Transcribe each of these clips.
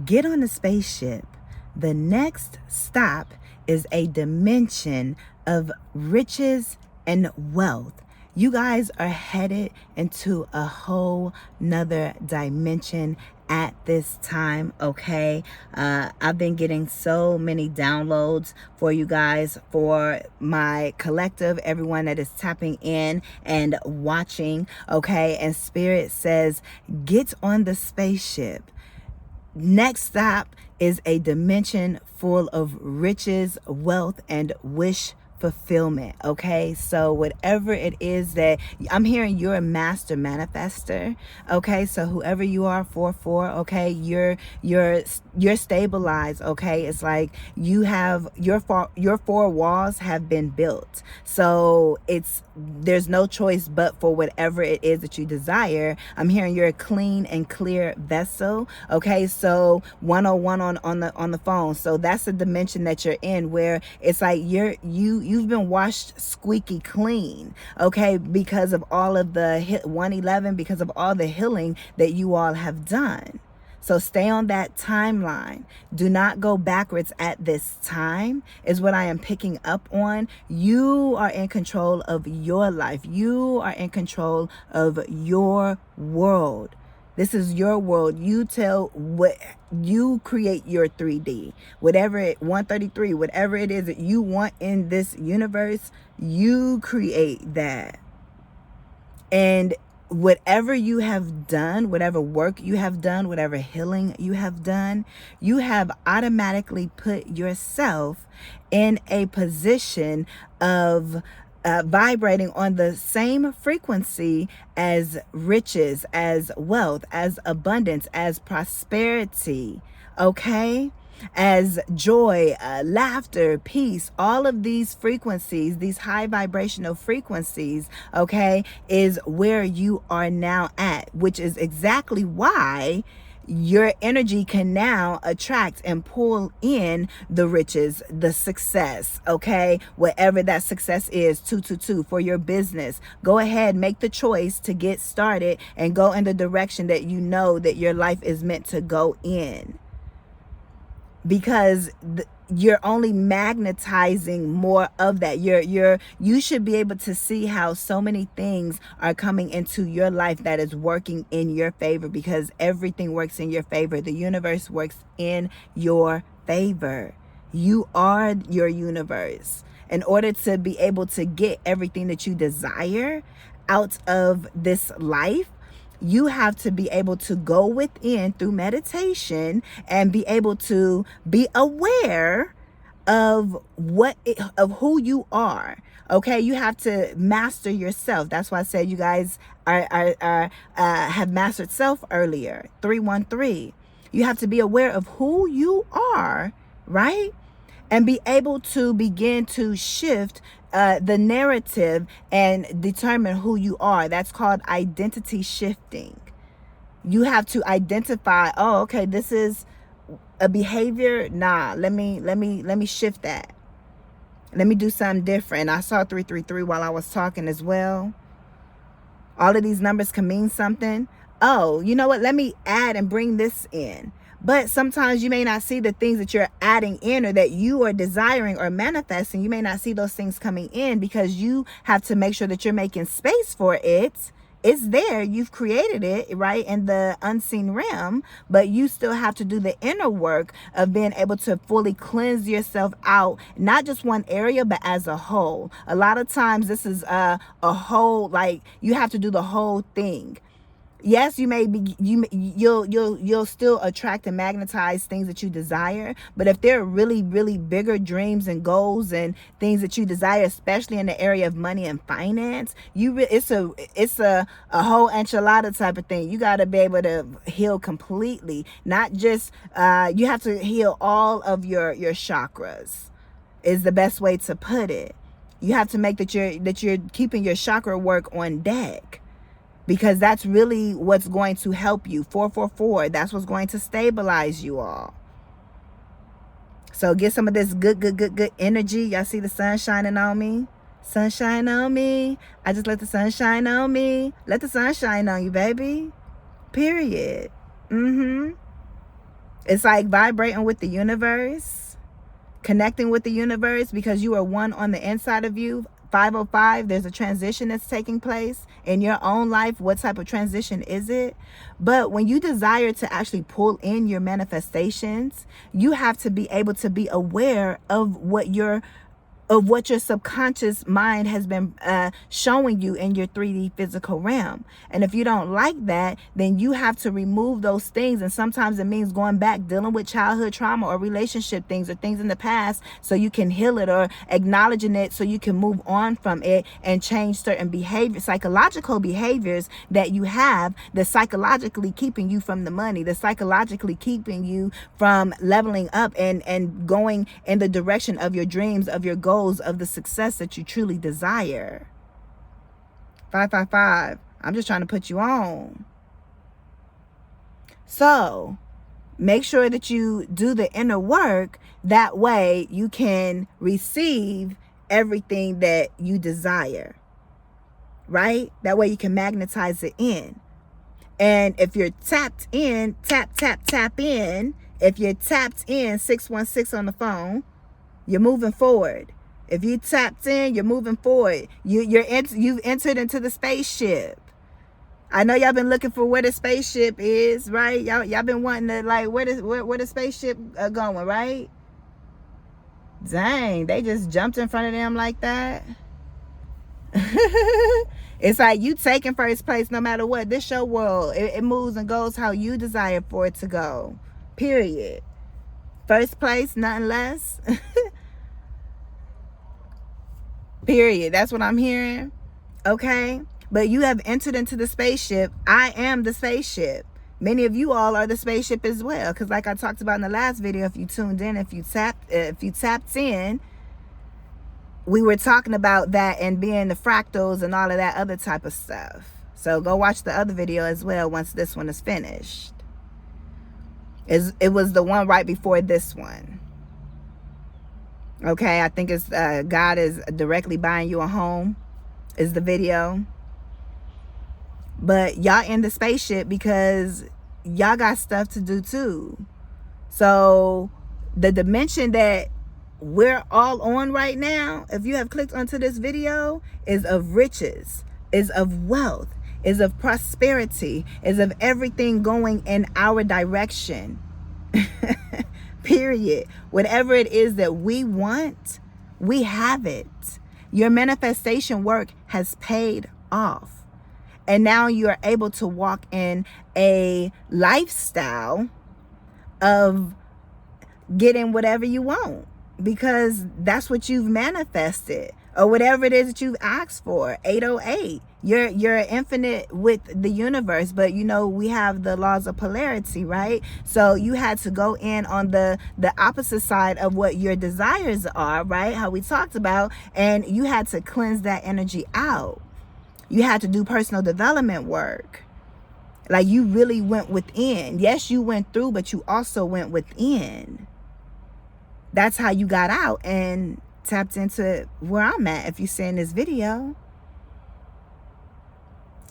Get on the spaceship. The next stop is a dimension of riches and wealth. You guys are headed into a whole nother dimension at this time, okay? I've been getting so many downloads for you guys, for my collective, everyone that is tapping in and watching, okay? And Spirit says, get on the spaceship. Next stop is a dimension full of riches, wealth, and wish fulfillment. Okay, so whatever it is that I'm hearing, you're a master manifester. Okay, so whoever you are, 4-4, okay, you're stabilized. Okay, it's like you have your four walls have been built, so there's no choice but for whatever it is that you desire. I'm hearing you're a clean and clear vessel. Okay, so 101 on the phone. So that's the dimension that you're in, where it's like you've been washed squeaky clean, okay, because of all of the 111, because of all the healing that you all have done. So stay on that timeline. Do not go backwards at this time, is what I am picking up on. You are in control of your life. You are in control of your world. This is your world. You create your 3D. Whatever 133, whatever it is that you want in this universe, you create that. And whatever you have done, whatever work you have done, whatever healing you have done, you have automatically put yourself in a position of vibrating on the same frequency as riches, as wealth, as abundance, as prosperity, okay? As joy, laughter, peace. All of these frequencies, these high vibrational frequencies, okay, is where you are now at, which is exactly why your energy can now attract and pull in the riches, the success, okay? Whatever that success is, 222 for your business. Go ahead, make the choice to get started and go in the direction that you know that your life is meant to go in. Because you're only magnetizing more of that. You should be able to see how so many things are coming into your life that is working in your favor, because everything works in your favor. The universe works in your favor. You are your universe. In order to be able to get everything that you desire out of this life, you have to be able to go within through meditation and be able to be aware of who you are. Okay, you have to master yourself. That's why I said you guys have mastered self earlier. 313. You have to be aware of who you are, right? And be able to begin to shift the narrative and determine who you are. That's called identity shifting. You have to identify, oh, okay, this is a behavior. Nah, let me shift that. Let me do something different. I saw 333 while I was talking as well. All of these numbers can mean something. Oh, you know what? Let me add and bring this in. But sometimes you may not see the things that you're adding in or that you are desiring or manifesting. You may not see those things coming in because you have to make sure that you're making space for it. It's there. You've created it, right, in the unseen realm. But you still have to do the inner work of being able to fully cleanse yourself out, not just one area, but as a whole. A lot of times this is a whole, like you have to do the whole thing. Yes, you'll still attract and magnetize things that you desire. But if there are really, really bigger dreams and goals and things that you desire, especially in the area of money and finance, it's a whole enchilada type of thing. You got to be able to heal completely, not just you have to heal all of your chakras. Is the best way to put it. You have to make that you're keeping your chakra work on deck. Because that's really what's going to help you. 444, that's what's going to stabilize you all. So get some of this good energy. Y'all see the sun shining on me? Sunshine on me. I just let the sun shine on me. Let the sun shine on you, baby. Period. It's like vibrating with the universe, connecting with the universe, because you are one on the inside of you. 505, there's a transition that's taking place in your own life. What type of transition is it? But when you desire to actually pull in your manifestations, you have to be able to be aware of what your subconscious mind has been showing you in your 3D physical realm. And if you don't like that, then you have to remove those things. And sometimes it means going back, dealing with childhood trauma or relationship things or things in the past, so you can heal it, or acknowledging it so you can move on from it and change certain behaviors, psychological behaviors that you have, that's psychologically keeping you from the money, that's psychologically keeping you from leveling up and going in the direction of your dreams, of your goals, of the success that you truly desire. 555, I'm just trying to put you on. So make sure that you do the inner work. That way you can receive everything that you desire, right? That way you can magnetize it in. And if you're tapped in, tap in. If you're tapped in, 616 on the phone, you're moving forward. If you tapped in, you're moving forward. You've entered into the spaceship. I know y'all been looking for where the spaceship is, right? Y'all been wanting to, like, where the spaceship going, right? Dang, they just jumped in front of them like that. It's like you taking first place no matter what. This your world. It moves and goes how you desire for it to go. Period. First place, nothing less. Period. That's what I'm hearing. Okay? But you have entered into the spaceship. I am the spaceship. Many of you all are the spaceship as well. Because like I talked about in the last video, if you tuned in, if you tapped in, we were talking about that and being the fractals and all of that other type of stuff. So go watch the other video as well once this one is finished. It was the one right before this one. Okay, I think it's God is directly buying you a home is the video. But y'all in the spaceship because y'all got stuff to do too. So the dimension that we're all on right now, if you have clicked onto this video, is of riches, is of wealth, is of prosperity, is of everything going in our direction. Period. Whatever it is that we want, we have it. Your manifestation work has paid off. And now you are able to walk in a lifestyle of getting whatever you want, because that's what you've manifested, or whatever it is that you've asked for. 808. You're infinite with the universe, but you know we have the laws of polarity, right? So you had to go in on the opposite side of what your desires are, right? How we talked about, and you had to cleanse that energy out. You had to do personal development work. Like you really went within. Yes, you went through, but you also went within. That's how you got out and tapped into where I'm at if you're seeing this video.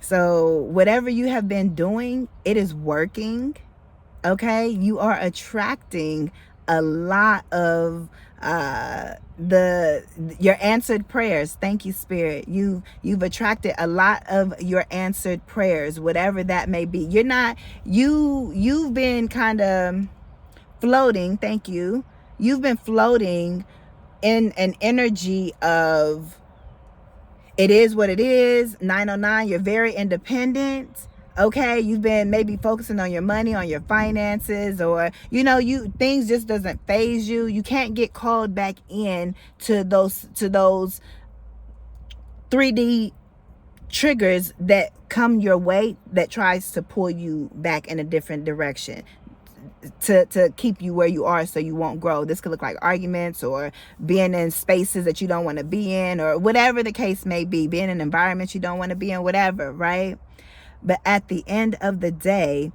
So whatever you have been doing, it is working. Okay, you are attracting a lot of your answered prayers. Thank you, Spirit. You've attracted a lot of your answered prayers, whatever that may be. You've been kind of floating. Thank you. You've been floating in an energy of it is what it is. 909, you're very independent. Okay, you've been maybe focusing on your money, on your finances, or things just doesn't faze you. You can't get called back in to those 3D triggers that come your way that tries to pull you back in a different direction, to keep you where you are so you won't grow. This could look like arguments, or being in spaces that you don't want to be in, or whatever the case may be, being in environments you don't want to be in, whatever, right? But at the end of the day,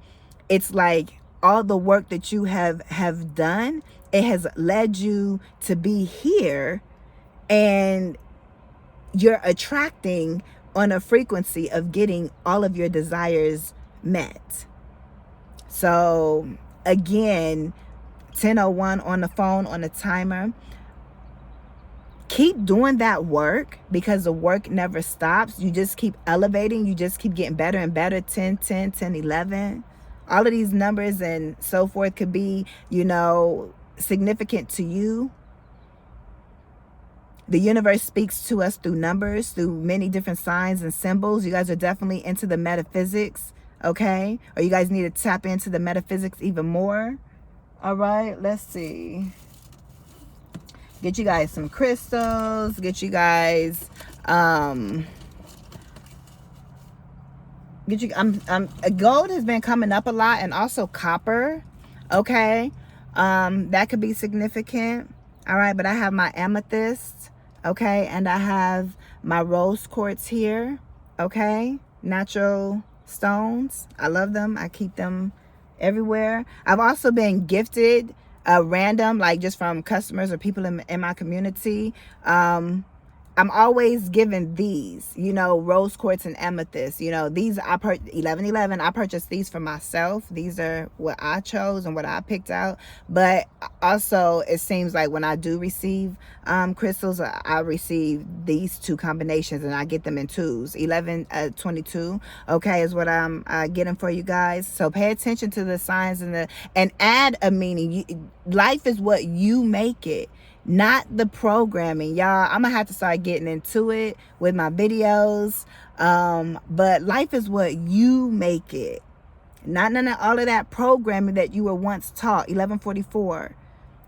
it's like all the work that you have done, it has led you to be here, and you're attracting on a frequency of getting all of your desires met. So again, 10:01 on the phone, on the timer. Keep doing that work, because the work never stops. You just keep elevating. You just keep getting better and better. 10, 10, 10, 11. All of these numbers and so forth could be, you know, significant to you. The universe speaks to us through numbers, through many different signs and symbols. You guys are definitely into the metaphysics, okay? Or you guys need to tap into the metaphysics even more. All right, let's see. Get you guys some crystals. Get you guys, gold has been coming up a lot, and also copper, okay? That could be significant. All right, but I have my amethyst, okay? And I have my rose quartz here, okay? Natural stones. I love them. I keep them everywhere. I've also been gifted random, like just from customers or people in my community. I'm always given these, you know, rose quartz and amethyst. You know, these 1111. I purchased these for myself. These are what I chose and what I picked out. But also, it seems like when I do receive crystals, I receive these two combinations, and I get them in twos. 1122, okay, is what I'm getting for you guys. So pay attention to the signs and add a meaning. Life is what you make it, not the programming. Y'all, I'm gonna have to start getting into it with my videos. But life is what you make it, not none of all of that programming that you were once taught. 1144,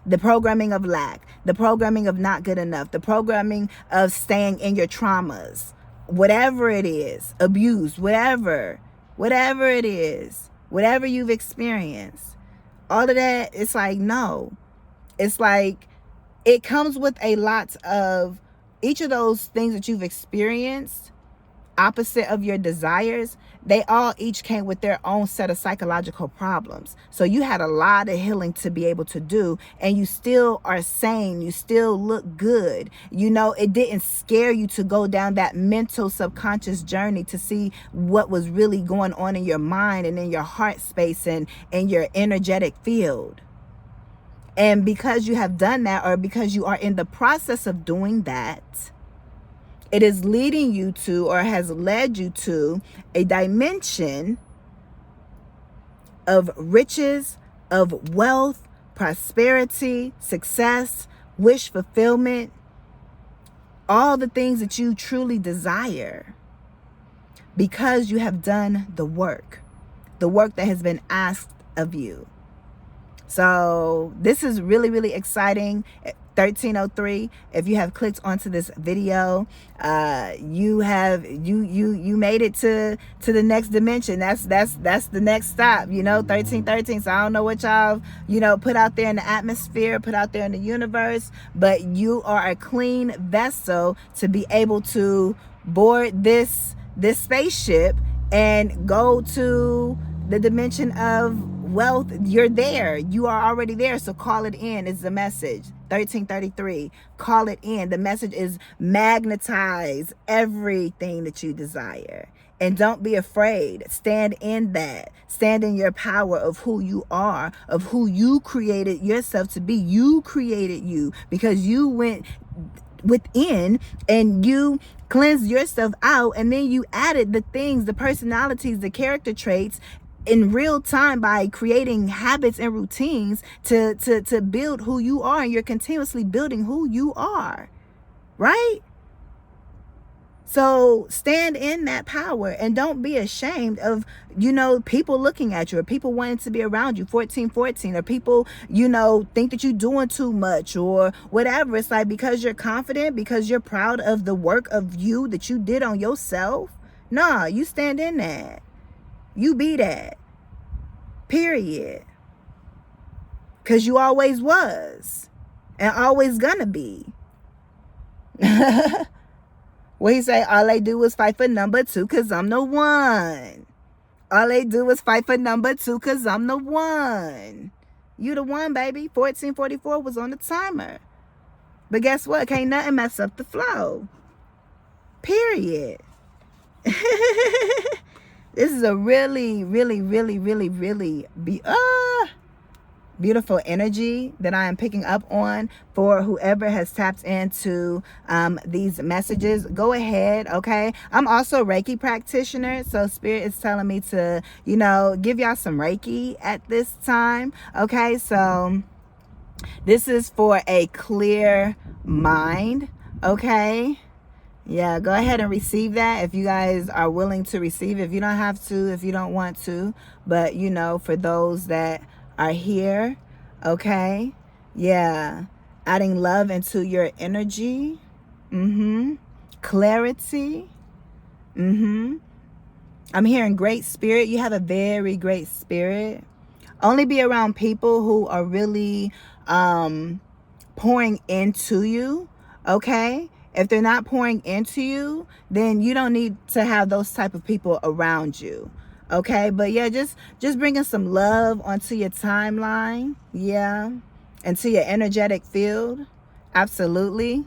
the programming of lack, the programming of not good enough, the programming of staying in your traumas, whatever it is, abuse, whatever it is, whatever you've experienced, all of that. It's like, no, it's like, it comes with a lot of each of those things that you've experienced, opposite of your desires. They all each came with their own set of psychological problems. So you had a lot of healing to be able to do, and you still are sane. You still look good. You know, it didn't scare you to go down that mental subconscious journey to see what was really going on in your mind and in your heart space and in your energetic field. And because you have done that, or because you are in the process of doing that, it is leading you to, or has led you to, a dimension of riches, of wealth, prosperity, success, wish fulfillment, all the things that you truly desire, because you have done the work that has been asked of you. So this is really, really exciting. 1303. If you have clicked onto this video, you made it to the next dimension. That's the next stop. You know, 1313. So I don't know what y'all, you know, put out there in the atmosphere, put out there in the universe, but you are a clean vessel to be able to board this spaceship and go to the dimension of wealth. You're there. You are already there. So call it in is the message. 1333. Call it in. The message is magnetize everything that you desire. And don't be afraid. Stand in that. Stand in your power of who you are, of who you created yourself to be. You created you, because you went within and you cleansed yourself out, and then you added the things, the personalities, the character traits in real time by creating habits and routines to build who you are. And you're continuously building who you are, right? So stand in that power, and don't be ashamed of, you know, people looking at you, or people wanting to be around you. 1414, or people, you know, think that you're doing too much or whatever. It's like, because you're confident, because you're proud of the work of you that you did on yourself. Nah, you stand in that. You be that. Period. Because you always was and always gonna be. What he say? All they do is fight for number 2 because I'm the one. All they do is fight for number 2 because I'm the one. You the one, baby. 1444 was on the timer. But guess what? Can't nothing mess up the flow. Period. This is a really, really, really, really, really beautiful energy that I am picking up on for whoever has tapped into these messages. Go ahead, okay? I'm also a Reiki practitioner, so Spirit is telling me to, you know, give y'all some Reiki at this time, okay? So this is for a clear mind, okay? Yeah, go ahead and receive that if you guys are willing to receive. If you don't have to, if you don't want to, but you know, for those that are here, okay? Yeah, adding love into your energy. Clarity. I'm hearing great spirit. You have a very great spirit. Only be around people who are really pouring into you, okay? If they're not pouring into you, then you don't need to have those type of people around you, okay? But yeah, just bringing some love onto your timeline, yeah, and to your energetic field, absolutely.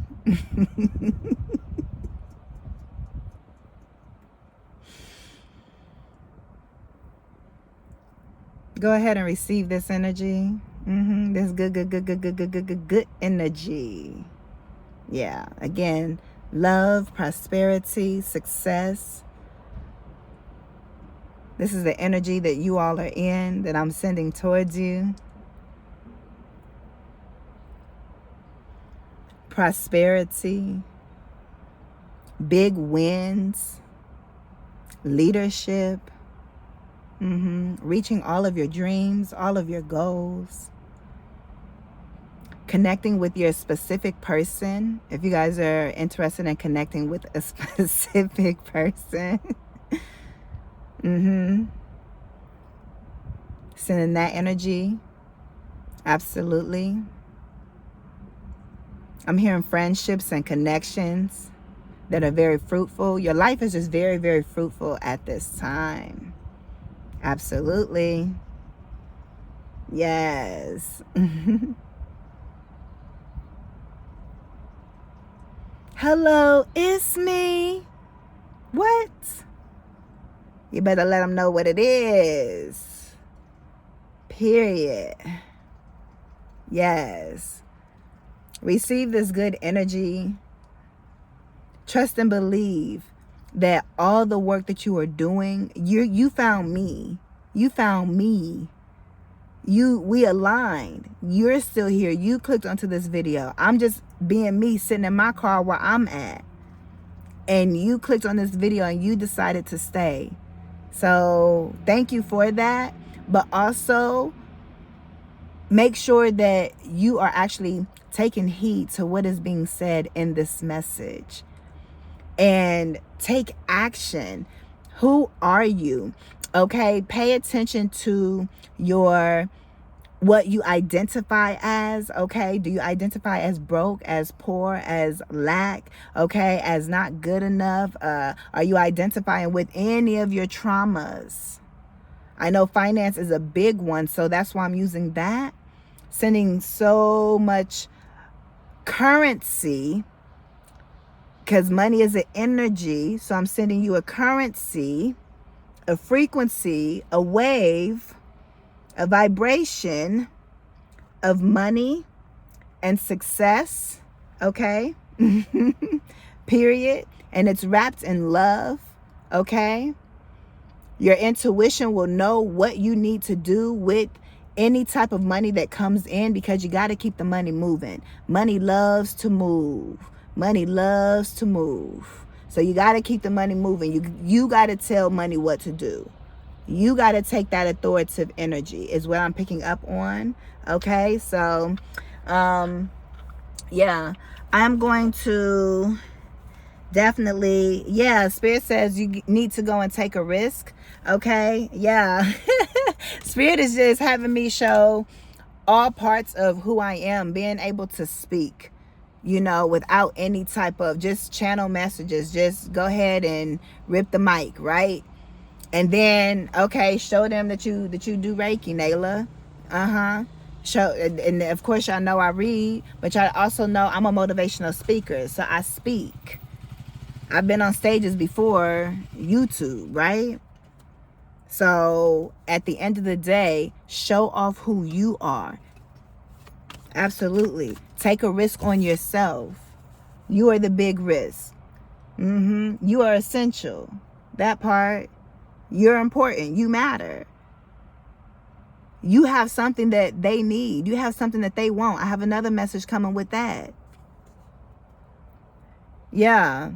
Go ahead and receive this energy. This good energy. Yeah, again, love, prosperity, success. This is the energy that you all are in, that I'm sending towards you. Prosperity, big wins, leadership, reaching all of your dreams, all of your goals. Connecting with your specific person. If you guys are interested in connecting with a specific person. Sending that energy. Absolutely. I'm hearing friendships and connections that are very fruitful. Your life is just very, very fruitful at this time. Absolutely. Yes. Hello, it's me. What? You better let them know what it is. Period. Yes. Receive this good energy. Trust and believe that all the work that you are doing, you found me. You found me. We aligned. You're still here. You clicked onto this video. I'm just being me, sitting in my car where I'm at. And you clicked on this video and you decided to stay. So thank you for that. But also make sure that you are actually taking heed to what is being said in this message. And take action. Who are you? Okay, pay attention to what you identify as, okay? Do you identify as broke, as poor, as lack, okay, as not good enough? Are you identifying with any of your traumas? I know finance is a big one, so that's why I'm using that. Sending so much currency, because money is an energy, so I'm sending you a currency, a frequency, a wave, a vibration of money and success, okay? Period. And it's wrapped in love, okay? Your intuition will know what you need to do with any type of money that comes in, because you got to keep the money moving. Money loves to move. Money loves to move. So you got to keep the money moving. You got to tell money what to do. You got to take that authoritative energy is what I'm picking up on. Okay, so yeah, I'm going to definitely, yeah, Spirit says you need to go and take a risk. Okay, yeah. Spirit is just having me show all parts of who I am, being able to speak, you know, without any type of, just channel messages. Just go ahead and rip the mic, right? And then, okay, show them that you do Reiki, Nayla. Show, and of course y'all know I read, but y'all also know I'm a motivational speaker, so I speak. I've been on stages before YouTube, right? So at the end of the day, show off who you are. Absolutely. Take a risk on yourself. You are the big risk. You are essential. That part. You're important. You matter. You have something that they need. You have something that they want. I have another message coming with that. Yeah.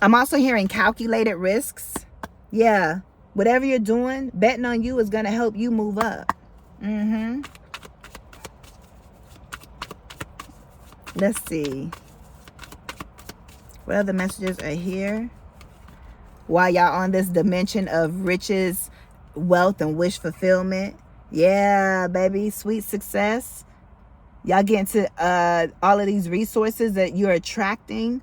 I'm also hearing calculated risks. Yeah. Whatever you're doing, betting on you is going to help you move up. Let's see. What other messages are here? While y'all on this dimension of riches, wealth, and wish fulfillment. Yeah, baby. Sweet success. Y'all get into all of these resources that you're attracting.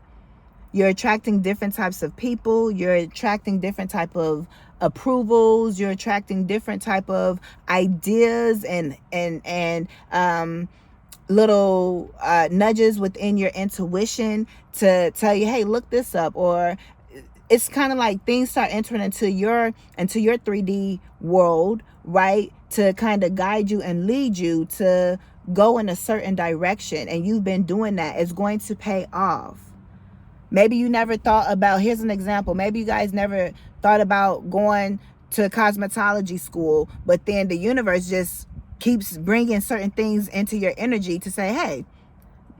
You're attracting different types of people. You're attracting different type of approvals. You're attracting different type of ideas and little nudges within your intuition to tell you, hey, look this up. Or it's kind of like things start entering into your 3D world, right? To kind of guide you and lead you to go in a certain direction. And you've been doing that. It's going to pay off. Maybe you never thought about, here's an example. Maybe you guys never thought about going to cosmetology school, but then the universe just keeps bringing certain things into your energy to say, hey,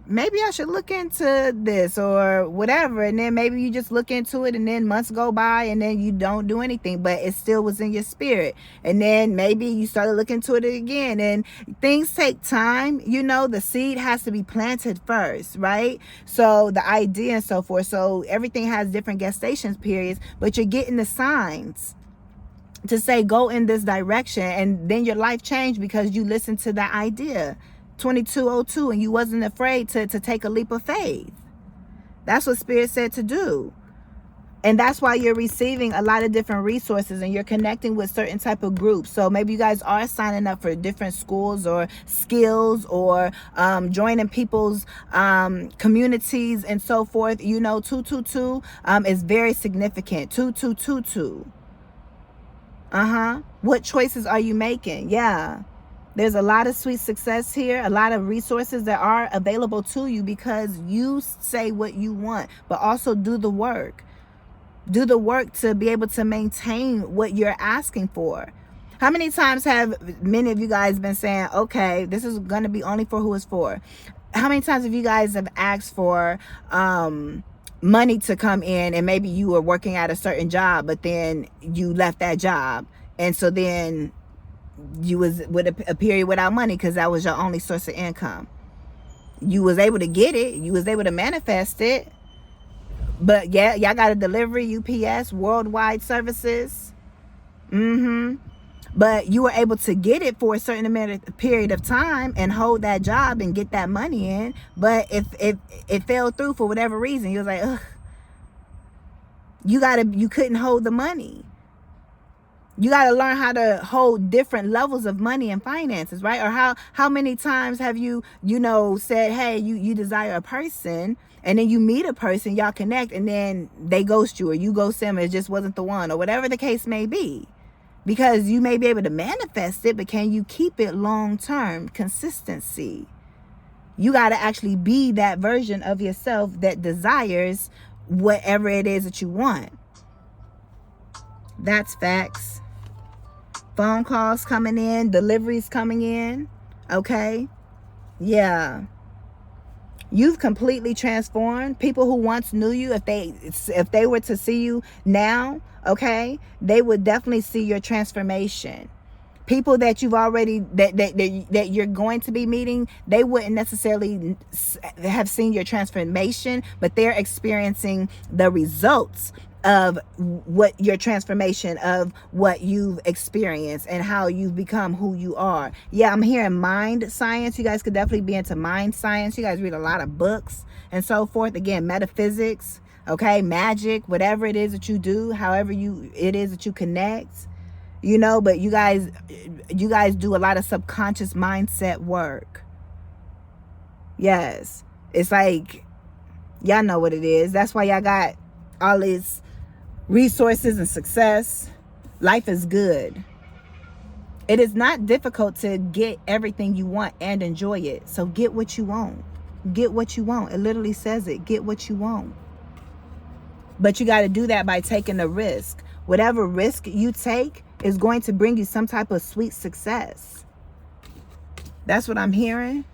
maybe I should look into this or whatever. And then maybe you just look into it and then months go by and then you don't do anything, but it still was in your spirit. And then maybe you started looking into it again, and things take time. You know, the seed has to be planted first, right? So the idea and so forth. So everything has different gestation periods, but you're getting the signs to say, go in this direction. And then your life changed because you listened to that idea. 2202, and you wasn't afraid to take a leap of faith. That's what Spirit said to do. And that's why you're receiving a lot of different resources and you're connecting with certain type of groups. So maybe you guys are signing up for different schools or skills or joining people's communities and so forth. You know, 222 is very significant. 2222. What choices are you making? Yeah. There's a lot of sweet success here, a lot of resources that are available to you because you say what you want, but also do the work. Do the work to be able to maintain what you're asking for. How many times have many of you guys been saying, okay, this is going to be only for who it's for? How many times have you guys have asked for money to come in, and maybe you were working at a certain job, but then you left that job, and so then you was with a period without money because that was your only source of income. You was able to get it. You was able to manifest it. But yeah, y'all got a delivery, UPS, worldwide services. But you were able to get it for a certain period of time and hold that job and get that money in. But if it fell through for whatever reason, you was like, ugh, you couldn't hold the money. You got to learn how to hold different levels of money and finances, right? Or how many times have you said, hey, you desire a person, and then you meet a person, y'all connect, and then they ghost you, or you ghost them, it just wasn't the one, or whatever the case may be. Because you may be able to manifest it, but can you keep it long term? Consistency. You got to actually be that version of yourself that desires whatever it is that you want. That's facts. Phone calls coming in, deliveries coming in. Okay. Yeah. You've completely transformed. People who once knew you, if they were to see you now, okay, they would definitely see your transformation. People that you've already that you're going to be meeting, they wouldn't necessarily have seen your transformation, but they're experiencing the results of what your transformation, of what you've experienced and how you've become who you are. Yeah, I'm hearing mind science. You guys could definitely be into mind science. You guys read a lot of books and so forth. Again, metaphysics, okay, magic, whatever it is that you do, however it is that you connect, but you guys do a lot of subconscious mindset work. Yes. It's like, y'all know what it is. That's why y'all got all these resources and success. Life is good. It is not difficult to get everything you want and enjoy it. So get what you want. Get what you want. It literally says it. Get what you want. But you got to do that by taking a risk. Whatever risk you take is going to bring you some type of sweet success. That's what I'm hearing.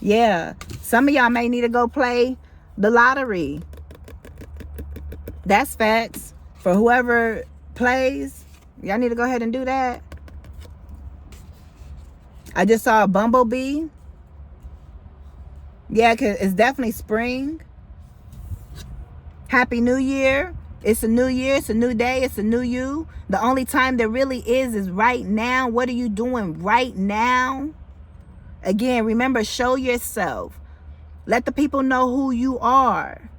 Yeah. Some of y'all may need to go play the lottery. That's facts. For whoever plays, y'all need to go ahead and do that. I just saw a bumblebee. Yeah, because it's definitely spring. Happy New Year. It's a new year. It's a new day. It's a new you. The only time there really is right now. What are you doing right now? Again, remember, show yourself. Let the people know who you are.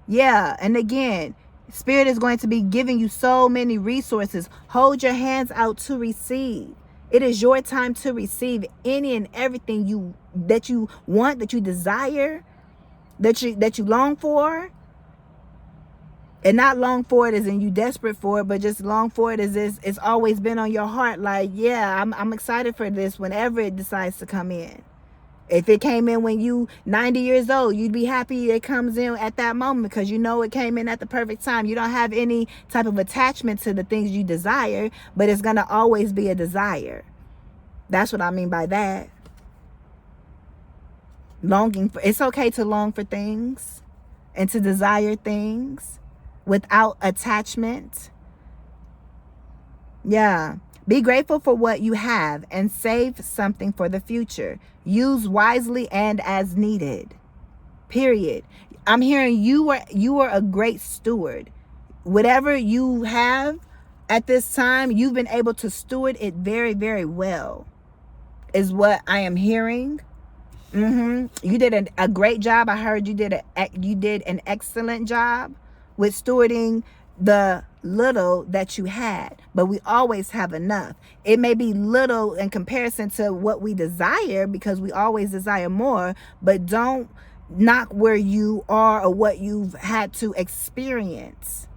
Yeah, and again, Spirit is going to be giving you so many resources. Hold your hands out to receive. It is your time to receive any and everything that you want, that you desire, that you long for. And not long for it as in you desperate for it, but just long for it as it's always been on your heart. Like, yeah, I'm excited for this whenever it decides to come in. If it came in when you 90 years old, you'd be happy it comes in at that moment because you know it came in at the perfect time. You don't have any type of attachment to the things you desire, but it's going to always be a desire. That's what I mean by that. Longing for, it's okay to long for things and to desire things without attachment. Yeah. Be grateful for what you have and save something for the future. Use wisely and as needed. Period. I'm hearing you are a great steward. Whatever you have at this time, you've been able to steward it very, very well, is what I am hearing. You did a great job. I heard you did an excellent job with stewarding the little that you had, but we always have enough. It may be little in comparison to what we desire because we always desire more, but don't knock where you are or what you've had to experience.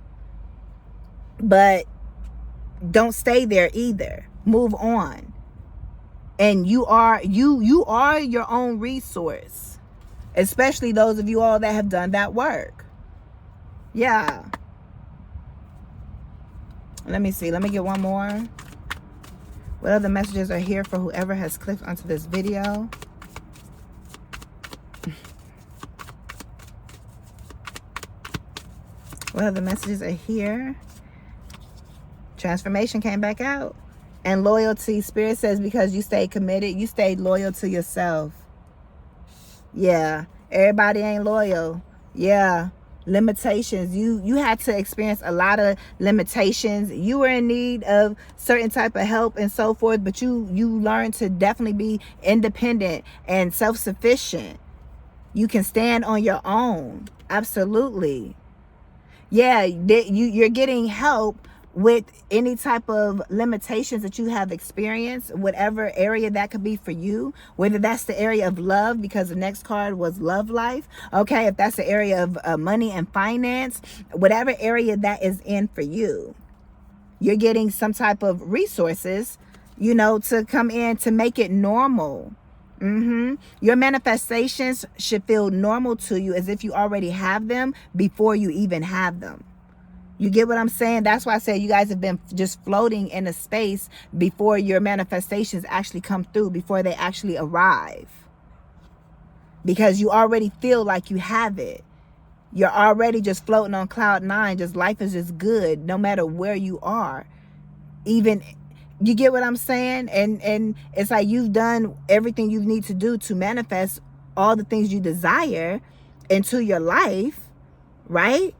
But don't stay there either. Move on. And you are your own resource, especially those of you all that have done that work. Yeah. Let me see. Let me get one more. What other messages are here for whoever has clicked onto this video? What other messages are here? Transformation came back out. And loyalty. Spirit says because you stayed committed, you stayed loyal to yourself. Yeah. Everybody ain't loyal. Yeah. Limitations. You had to experience a lot of limitations. You were in need of certain type of help and so forth, but you learned to definitely be independent and self-sufficient. You can stand on your own. Absolutely. Yeah, you're getting help with any type of limitations that you have experienced, whatever area that could be for you, whether that's the area of love, because the next card was love life. Okay, if that's the area of money and finance, whatever area that is in for you, you're getting some type of resources, to come in to make it normal. Your manifestations should feel normal to you as if you already have them before you even have them. You get what I'm saying? That's why I say you guys have been just floating in a space before your manifestations actually come through, before they actually arrive. Because you already feel like you have it. You're already just floating on cloud nine. Just life is just good no matter where you are. Even, you get what I'm saying? And it's like you've done everything you need to do to manifest all the things you desire into your life, right?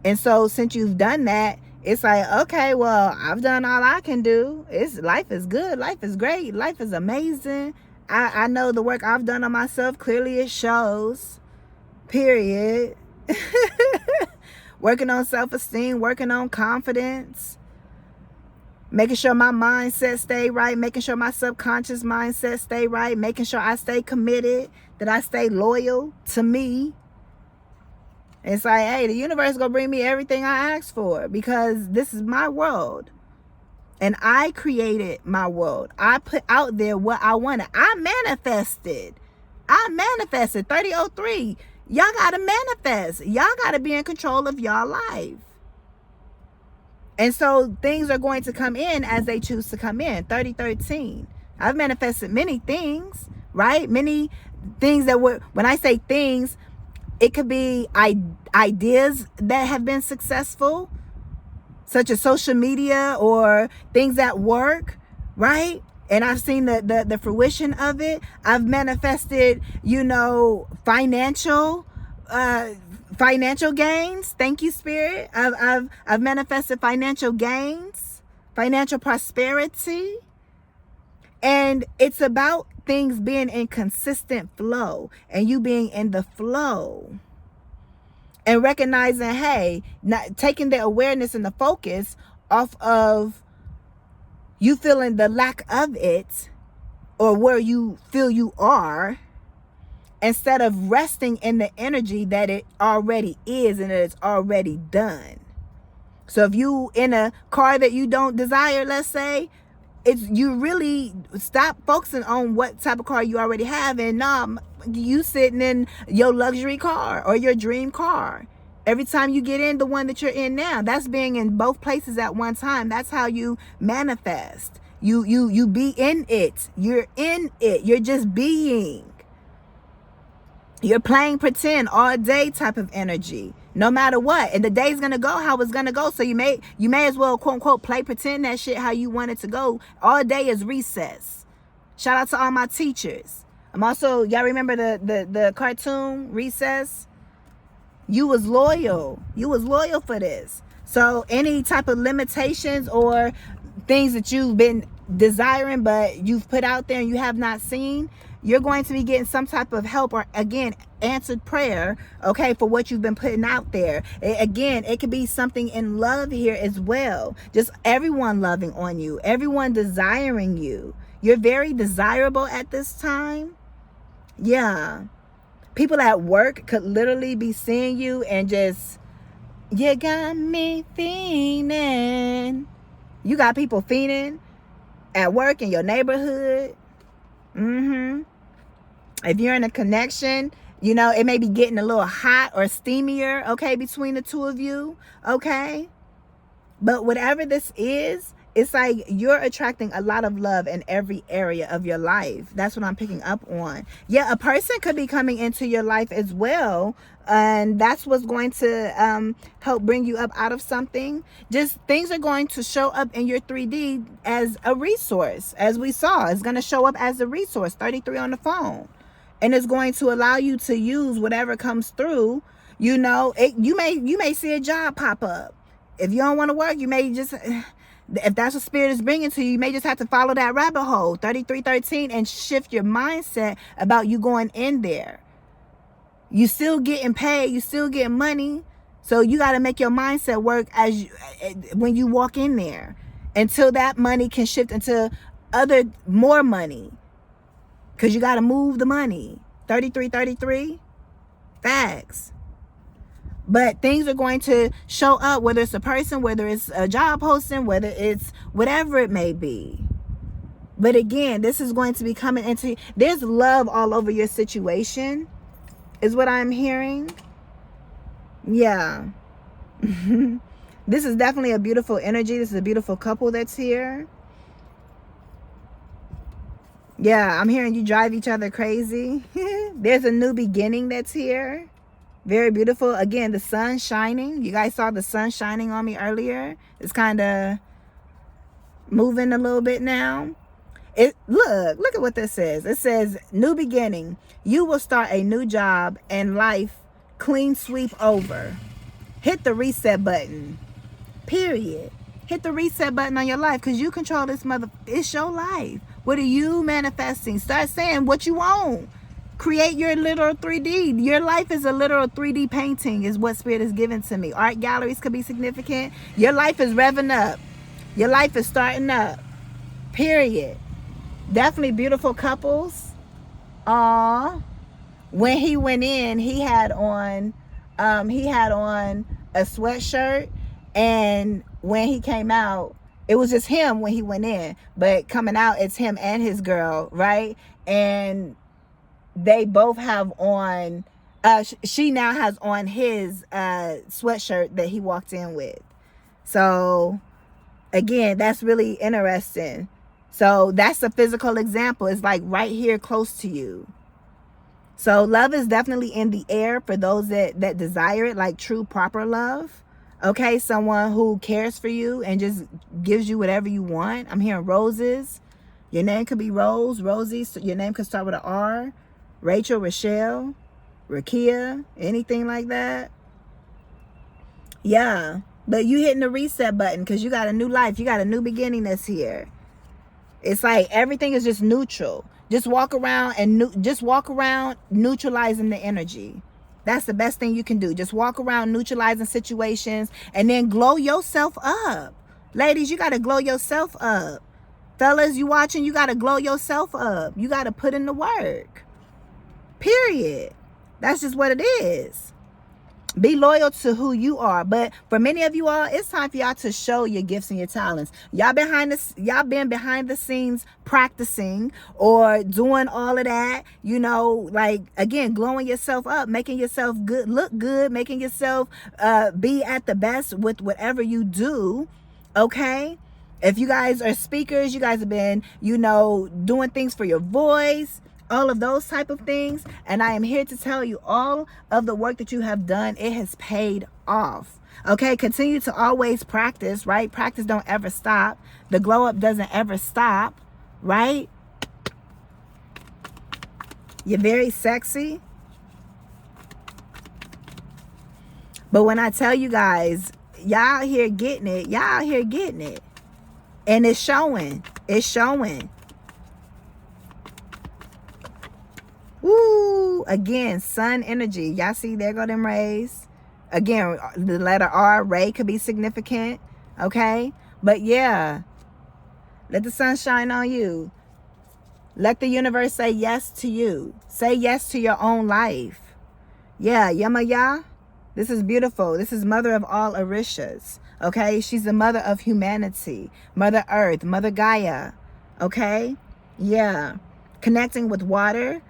And so since you've done that, it's like, okay, well, I've done all I can do. Life is good. Life is great. Life is amazing. I know the work I've done on myself. Clearly it shows. Period. Working on self-esteem, working on confidence, making sure my mindset stay right, making sure my subconscious mindset stay right, making sure I stay committed, that I stay loyal to me. It's like, hey, the universe gonna bring me everything I asked for because this is my world. And I created my world. I put out there what I wanted. I manifested 3003. Y'all gotta manifest. Y'all gotta be in control of y'all life. And so things are going to come in as they choose to come in. 3013. I've manifested many things, right? Many things that were, when I say things, it could be ideas that have been successful, such as social media or things at work, right? And I've seen the fruition of it. I've manifested, financial gains. Thank you, Spirit. I've manifested financial gains, financial prosperity. And it's about things being in consistent flow and you being in the flow and recognizing, hey, not taking the awareness and the focus off of you feeling the lack of it or where you feel you are, instead of resting in the energy that it already is and that it's already done. So if you in a car that you don't desire, let's say, you really stop focusing on what type of car you already have, and you sitting in your luxury car or your dream car. Every time you get in the one that you're in now, that's being in both places at one time. That's how you manifest. You be in it. You're in it. You're just being. You're playing pretend all day type of energy, no matter what. And the day's gonna go how it's gonna go. So you may as well, quote unquote, play pretend that shit how you want it to go. All day is recess. Shout out to all my teachers. I'm also, y'all remember the cartoon Recess? You was loyal. You was loyal for this. So any type of limitations or things that you've been desiring but you've put out there and you have not seen, you're going to be getting some type of help or, again, answered prayer, okay, for what you've been putting out there. Again, it could be something in love here as well. Just everyone loving on you, everyone desiring you. You're very desirable at this time. Yeah. People at work could literally be seeing you and just, you got me fiending. You got people fiending at work in your neighborhood. If you're in a connection, it may be getting a little hot or steamier, okay, between the two of you, okay? But whatever this is, it's like you're attracting a lot of love in every area of your life. That's what I'm picking up on. Yeah, a person could be coming into your life as well, and that's what's going to help bring you up out of something. Just things are going to show up in your 3D as a resource. As we saw, it's going to show up as a resource, 33 on the phone. And it's going to allow you to use whatever comes through. You may see a job pop up. If you don't want to work, you may just, if that's what Spirit is bringing to you, you may just have to follow that rabbit hole, 3313, and shift your mindset about you going in there. You still getting paid, you still getting money, so you got to make your mindset work when you walk in there, until that money can shift into more money, because you got to move the money. 3333, facts. But things are going to show up, whether it's a person, whether it's a job posting, whether it's whatever it may be. But again, this is going to be coming into, there's love all over your situation, is what I'm hearing. Yeah. This is definitely a beautiful energy. This is a beautiful couple that's here. Yeah, I'm hearing you drive each other crazy. There's a new beginning that's here. Very beautiful. Again, the sun shining. You guys saw the sun shining on me earlier. It's kind of moving a little bit now. Look at what this says. It says, new beginning. You will start a new job and life clean sweep over. Hit the reset button. Period. Hit the reset button on your life, because you control this it's your life. What are you manifesting? Start saying what you want. Create your literal 3D. Your life is a literal 3D painting, is what Spirit is giving to me. Art galleries could be significant. Your life is revving up. Your life is starting up. Period. Definitely beautiful couples. When he went in, he had on he had on a sweatshirt, and when he came out, it was just him when he went in, but coming out, it's him and his girl, right? And they both have on, she now has on his sweatshirt that he walked in with. So again, that's really interesting. So that's a physical example. It's like right here close to you. So love is definitely in the air for those that desire it, like true, proper love. Okay, someone who cares for you and just gives you whatever you want. I'm hearing roses. Your name could be Rose, Rosie. So your name could start with an R. Rachel, Rochelle, Rakia, anything like that. Yeah, but you hitting the reset button because you got a new life. You got a new beginning that's here. It's like everything is just neutral. Just walk around and just walk around neutralizing the energy. That's the best thing you can do. Just walk around neutralizing situations and then glow yourself up. Ladies, you got to glow yourself up. Fellas, you watching, you got to glow yourself up. You got to put in the work. Period. That's just what it is. Be loyal to who you are. But for many of you all, it's time for y'all to show your gifts and your talents. Y'all been behind the scenes practicing or doing all of that, you know, like again, glowing yourself up, making yourself good, look good, making yourself be at the best with whatever you do. Okay? If you guys are speakers, you guys have been, you know, doing things for your voice, all of those type of things. And I am here to tell you all of the work that you have done, it has paid off. Okay, continue to always practice, right? Practice don't ever stop. The glow up doesn't ever stop, right? You're very sexy. But when I tell you guys, y'all out here getting it, y'all out here getting it. And it's showing. It's showing. Woo! Again, sun energy. Y'all see, there go them rays. Again, the letter R, ray, could be significant. Okay? But yeah, let the sun shine on you. Let the universe say yes to you. Say yes to your own life. Yeah, Yamaya. This is beautiful. This is mother of all Orishas. Okay? She's the mother of humanity. Mother Earth. Mother Gaia. Okay? Yeah. Connecting with water.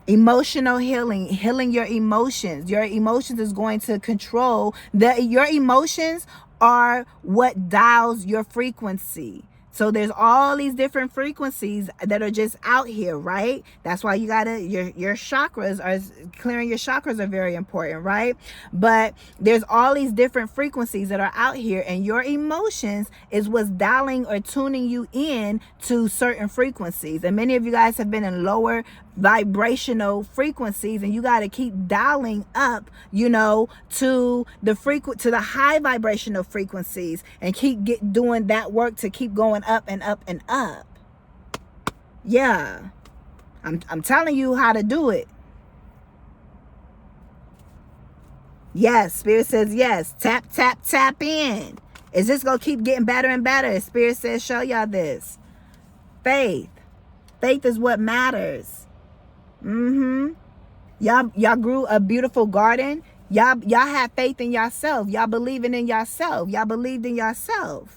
Emotional healing. Healing your emotions. Your emotions is going to control. Your emotions are what dials your frequency. So there's all these different frequencies that are just out here, right? That's why you gotta, your chakras are, clearing your chakras are very important, right? But there's all these different frequencies that are out here, and your emotions is what's dialing or tuning you in to certain frequencies. And many of you guys have been in lower vibrational frequencies, and you got to keep dialing up, you know, to the high vibrational frequencies, and keep doing that work to keep going up and up and up. Yeah, I'm telling you how to do it. Yes, Spirit says yes. Tap, tap, tap in. Is this gonna keep getting better and better? Spirit says show y'all this. Faith is what matters. Y'all grew a beautiful garden. Y'all have faith in yourself. Y'all believing in yourself. Y'all believed in yourself.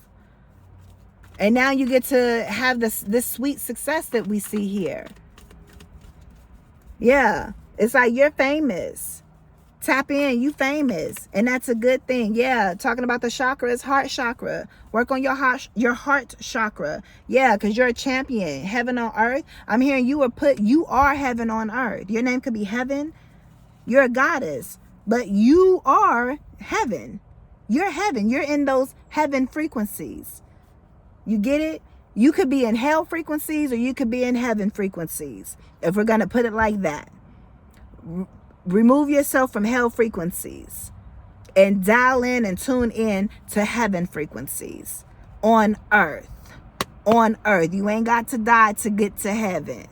And now you get to have this sweet success that we see here. Yeah. It's like you're famous. Tap in, you famous. And that's a good thing. Yeah. Talking about the chakras, heart chakra. Work on your heart chakra. Yeah, because you're a champion. Heaven on earth. I'm hearing you are heaven on earth. Your name could be Heaven. You're a goddess. But you are heaven. You're heaven. You're in those heaven frequencies. You get it? You could be in hell frequencies, or you could be in heaven frequencies, if we're going to put it like that. Remove yourself from hell frequencies and dial in and tune in to heaven frequencies on earth. On earth. You ain't got to die to get to heaven.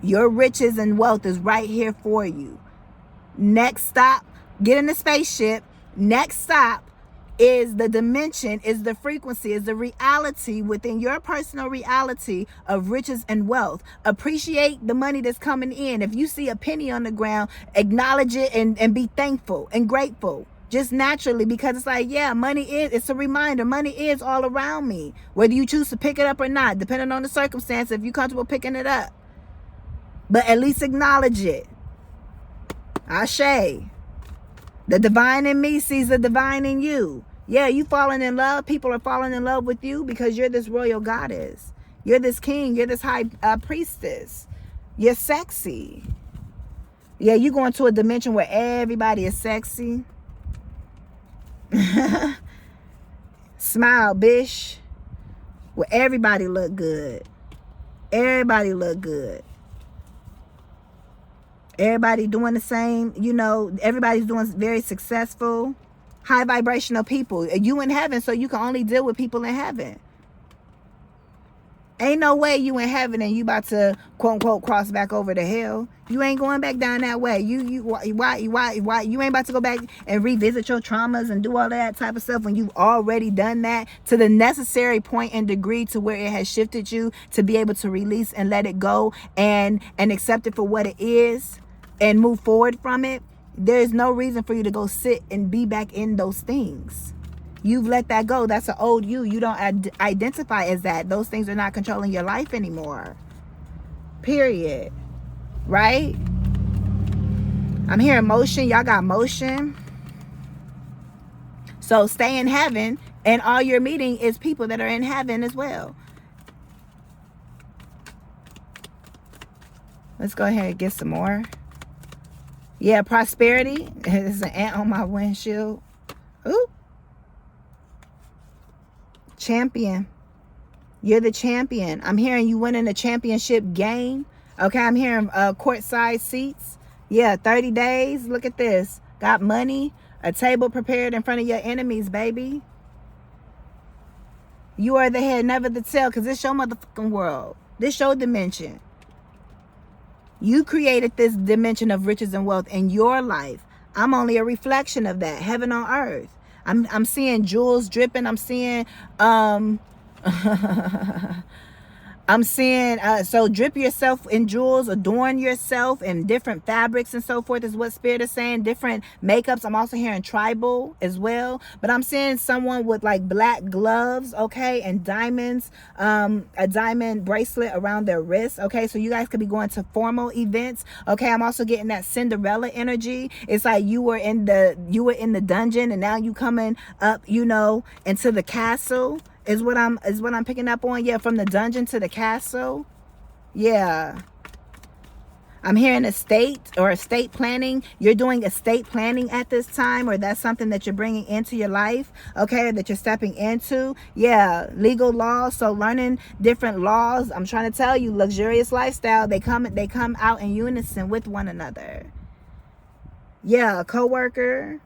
Your riches and wealth is right here for you. Next stop, get in the spaceship. Next stop, is the dimension, is the frequency, is the reality within your personal reality of riches and wealth. Appreciate the money that's coming in. If you see a penny on the ground, acknowledge it and be thankful and grateful. Just naturally, because it's like, yeah, money it's a reminder. Money is all around me. Whether you choose to pick it up or not, depending on the circumstance, if you're comfortable picking it up. But at least acknowledge it. Ashe. The divine in me sees the divine in you. Yeah, you falling in love. People are falling in love with you because you're this royal goddess. You're this king. You're this high priestess. You're sexy. Yeah, you going to a dimension where everybody is sexy. Smile, bish. Where everybody look good. Everybody look good. Everybody doing the same, you know, everybody's doing very successful, high vibrational people. You in heaven, so you can only deal with people in heaven. Ain't no way you in heaven and you about to quote unquote cross back over to hell. You ain't going back down that way. Why you ain't about to go back and revisit your traumas and do all that type of stuff when you've already done that to the necessary point and degree to where it has shifted you to be able to release and let it go and accept it for what it is and move forward from it. There's no reason for you to go sit and be back in those things. You've let that go. That's an old you. You don't identify as that. Those things are not controlling your life anymore. Period. Right? I'm hearing motion. Y'all got motion. So stay in heaven, and all you're meeting is people that are in heaven as well. Let's go ahead and get some more. Yeah, prosperity. There's an ant on my windshield. Ooh. Champion. You're the champion. I'm hearing you winning a championship game. Okay, I'm hearing courtside seats. Yeah, 30 days. Look at this. Got money. A table prepared in front of your enemies, baby. You are the head, never the tail, because this your motherfucking world. This your dimension. You created this dimension of riches and wealth in your life. I'm only a reflection of that. Heaven on earth. I'm seeing jewels dripping. I'm seeing I'm seeing so drip yourself in jewels, adorn yourself in different fabrics and so forth is what Spirit is saying. Different makeups. I'm also hearing tribal as well. But I'm seeing someone with like black gloves, okay, and diamonds, a diamond bracelet around their wrist. Okay, so you guys could be going to formal events. Okay, I'm also getting that Cinderella energy. It's like you were in the dungeon and now you coming up, you know, into the castle. Is what I'm picking up on. Yeah, from the dungeon to the castle. Yeah. I'm hearing estate planning. You're doing estate planning at this time, or that's something that you're bringing into your life, okay, that you're stepping into. Yeah, legal laws. So learning different laws. I'm trying to tell you, luxurious lifestyle. They come out in unison with one another. Yeah, a coworker.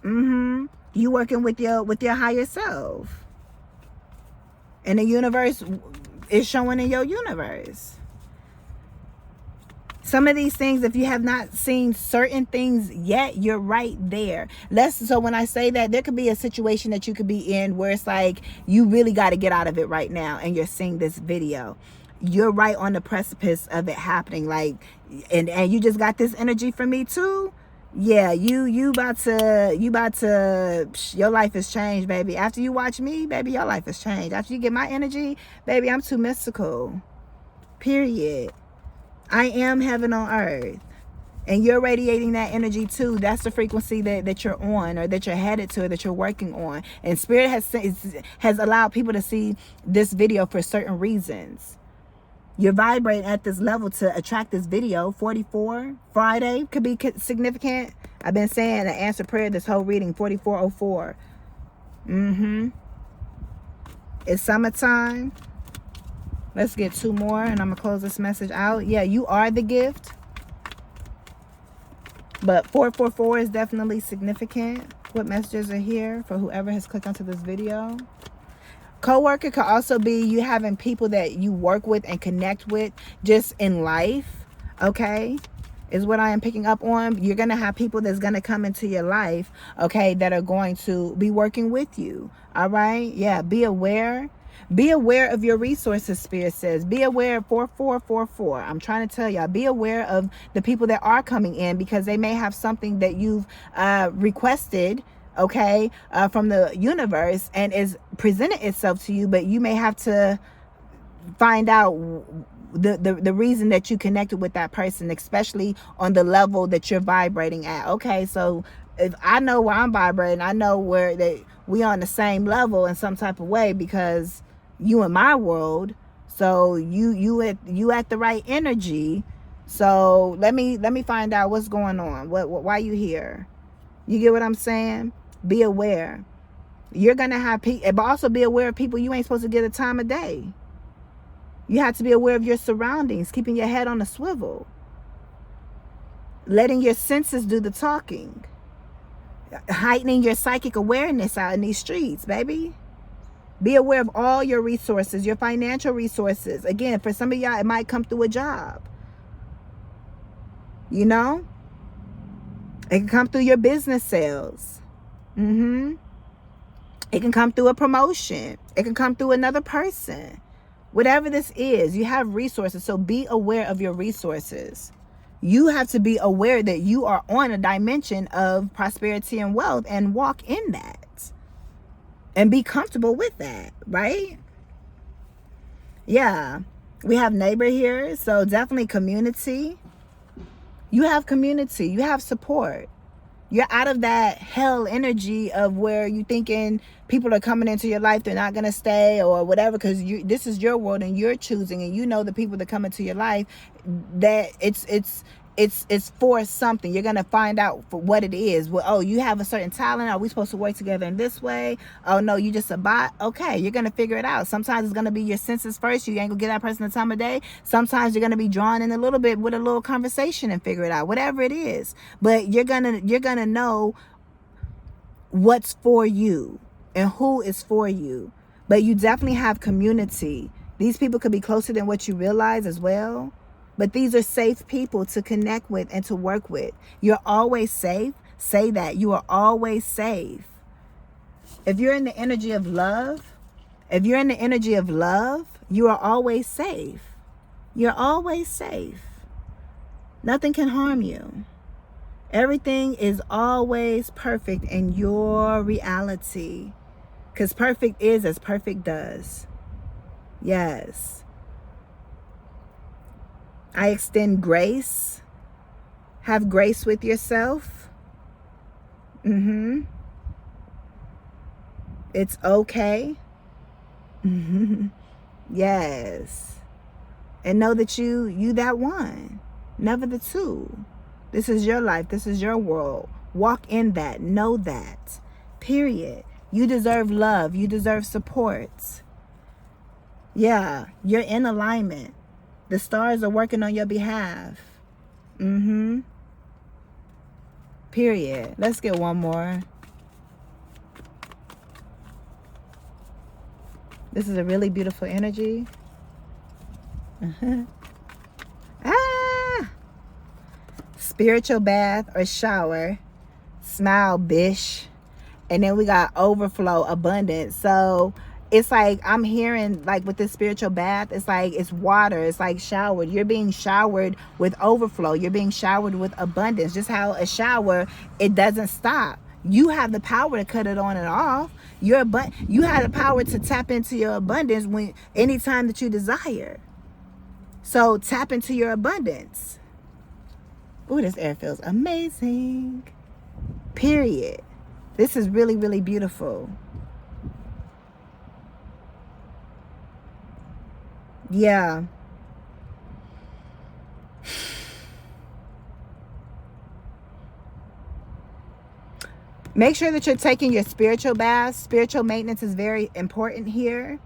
You working with your higher self. And the universe is showing in your universe. Some of these things, if you have not seen certain things yet, you're right there. So when I say that, there could be a situation that you could be in where it's like you really got to get out of it right now, and you're seeing this video. You're right on the precipice of it happening. Like, and you just got this energy from me too. Yeah, you about to, your life has changed, baby. After you watch me, baby, your life has changed. After you get my energy, baby, I'm too mystical. Period. I am heaven on earth. And you're radiating that energy too. That's the frequency that you're on, or that you're headed to, or that you're working on. And Spirit has allowed people to see this video for certain reasons. You're vibrating at this level to attract this video. 44 Friday could be significant. I've been saying an answer prayer this whole reading. 4404. It's summertime. Let's get two more and I'm gonna close this message out. Yeah, you are the gift. But 444 is definitely significant. What messages are here for whoever has clicked onto this video? Co-worker could also be you having people that you work with and connect with just in life, okay? is what I am picking up on. You're going to have people that's going to come into your life, okay, that are going to be working with you. All right? Yeah, be aware. Be aware of your resources, Spirit says. Be aware of 4444. I'm trying to tell y'all, be aware of the people that are coming in, because they may have something that you've requested, okay, from the universe, and is presented itself to you, but you may have to find out the reason that you connected with that person, especially on the level that you're vibrating at. Okay, so if I know where I'm vibrating, I know where we on the same level in some type of way, because you in my world, so you at the right energy. So let me find out what's going on. Why you here? You get what I'm saying? Be aware. You're gonna have people, but also be aware of people you ain't supposed to get a time of day. You have to be aware of your surroundings, keeping your head on a swivel, letting your senses do the talking, heightening your psychic awareness out in these streets, baby. Be aware of all your resources, your financial resources. Again, for some of y'all, it might come through a job. You know? It can come through your business sales. It can come through a promotion. It can come through another person. Whatever this is, you have resources. So be aware of your resources. You have to be aware that you are on a dimension of prosperity and wealth, and walk in that. And be comfortable with that, right? Yeah. We have neighbor here. So definitely community. You have community. You have support. You're out of that hell energy of where you thinking people are coming into your life, they're not going to stay or whatever, because this is your world and you're choosing, and you know the people that come into your life, that it's for something. You're going to find out for what it is. Well, oh, you have a certain talent. Are we supposed to work together in this way? Oh, no, you just a bot. Okay, you're going to figure it out. Sometimes it's going to be your senses first. You ain't going to get that person the time of day. Sometimes you're going to be drawn in a little bit with a little conversation and figure it out, whatever it is. But you're going to know what's for you and who is for you. But you definitely have community. These people could be closer than what you realize as well. But these are safe people to connect with and to work with. You're always safe. Say that. You are always safe. If you're in the energy of love, you are always safe. You're always safe. Nothing can harm you. Everything is always perfect in your reality. Because perfect is as perfect does. Yes. I extend grace. Have grace with yourself. It's okay. Yes. And know that you that one. Never the two. This is your life. This is your world. Walk in that. Know that. Period. You deserve love. You deserve support. Yeah. You're in alignment. The stars are working on your behalf. Period. Let's get one more. This is a really beautiful energy. Spiritual bath or shower. Smile, bish. And then we got overflow, abundance. So it's like I'm hearing, like with this spiritual bath, it's like it's water. It's like showered. You're being showered with overflow. You're being showered with abundance. Just how a shower, it doesn't stop. You have the power to cut it on and off. You have the power to tap into your abundance anytime that you desire. So tap into your abundance. Ooh, this air feels amazing. Period. This is really, really beautiful. Yeah. Make sure that you're taking your spiritual baths. Spiritual maintenance is very important here.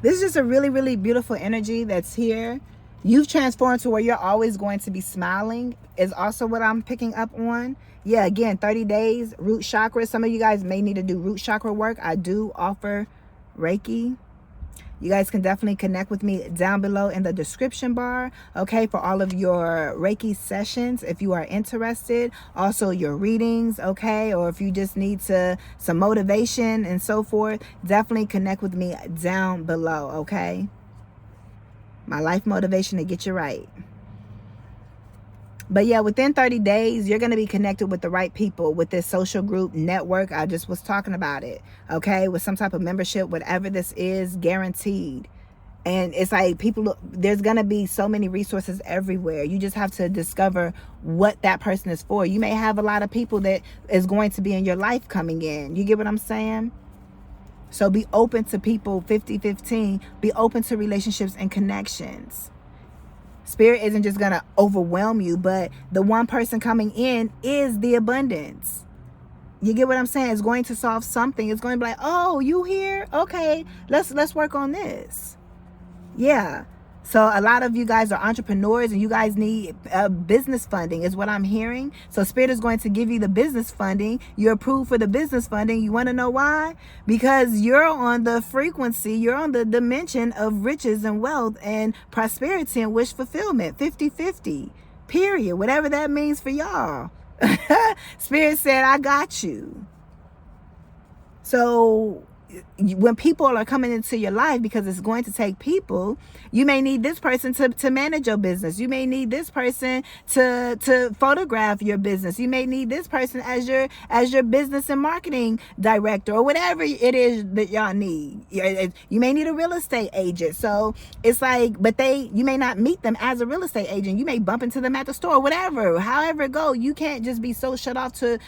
This is just a really, really beautiful energy that's here. You've transformed to where you're always going to be smiling is also what I'm picking up on. Yeah, again, 30 days, root chakra. Some of you guys may need to do root chakra work. I do offer Reiki. You guys can definitely connect with me down below in the description bar, okay, for all of your Reiki sessions if you are interested. Also your readings, okay, or if you just need some motivation and so forth, definitely connect with me down below, okay? My life motivation to get you right. But yeah, within 30 days, you're going to be connected with the right people with this social group network. I just was talking about it, okay, with some type of membership, whatever this is, guaranteed. And it's like there's going to be so many resources everywhere. You just have to discover what that person is for. You may have a lot of people that is going to be in your life coming in. You get what I'm saying? So be open to people, 50-15. Be open to relationships and connections. Spirit isn't just going to overwhelm you, but the one person coming in is the abundance. You get what I'm saying? It's going to solve something. It's going to be like, oh, you here? Okay, let's work on this. Yeah. So a lot of you guys are entrepreneurs and you guys need business funding is what I'm hearing. So Spirit is going to give you the business funding. You're approved for the business funding. You want to know why? Because you're on the frequency, you're on the dimension of riches and wealth and prosperity and wish fulfillment. 50-50, period. Whatever that means for y'all. Spirit said, I got you. So when people are coming into your life, because it's going to take people, you may need this person to manage your business. You may need this person to photograph your business. You may need this person as your business and marketing director, or whatever it is that y'all need. You may need a real estate agent. So it's like, but you may not meet them as a real estate agent. You may bump into them at the store, whatever, however it go. You can't just be so shut off to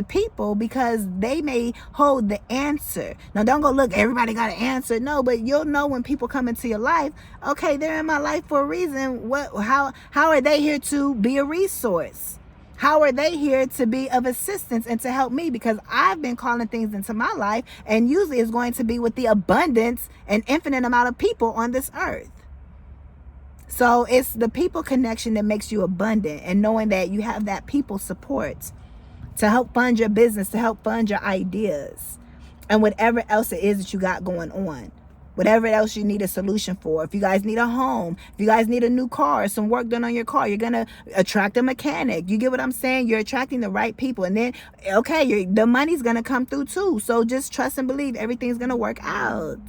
people, because they may hold the answer. Now don't go look, everybody got an answer. No, but you'll know when people come into your life, okay, they're in my life for a reason. How are they here to be a resource? How are they here to be of assistance and to help me? Because I've been calling things into my life, and usually it's going to be with the abundance and infinite amount of people on this earth. So it's the people connection that makes you abundant, and knowing that you have that people support to help fund your business, to help fund your ideas, and whatever else it is that you got going on, whatever else you need a solution for. If you guys need a home, if you guys need a new car, some work done on your car, you're going to attract a mechanic. You get what I'm saying? You're attracting the right people. And then, okay, the money's going to come through too. So just trust and believe everything's going to work out.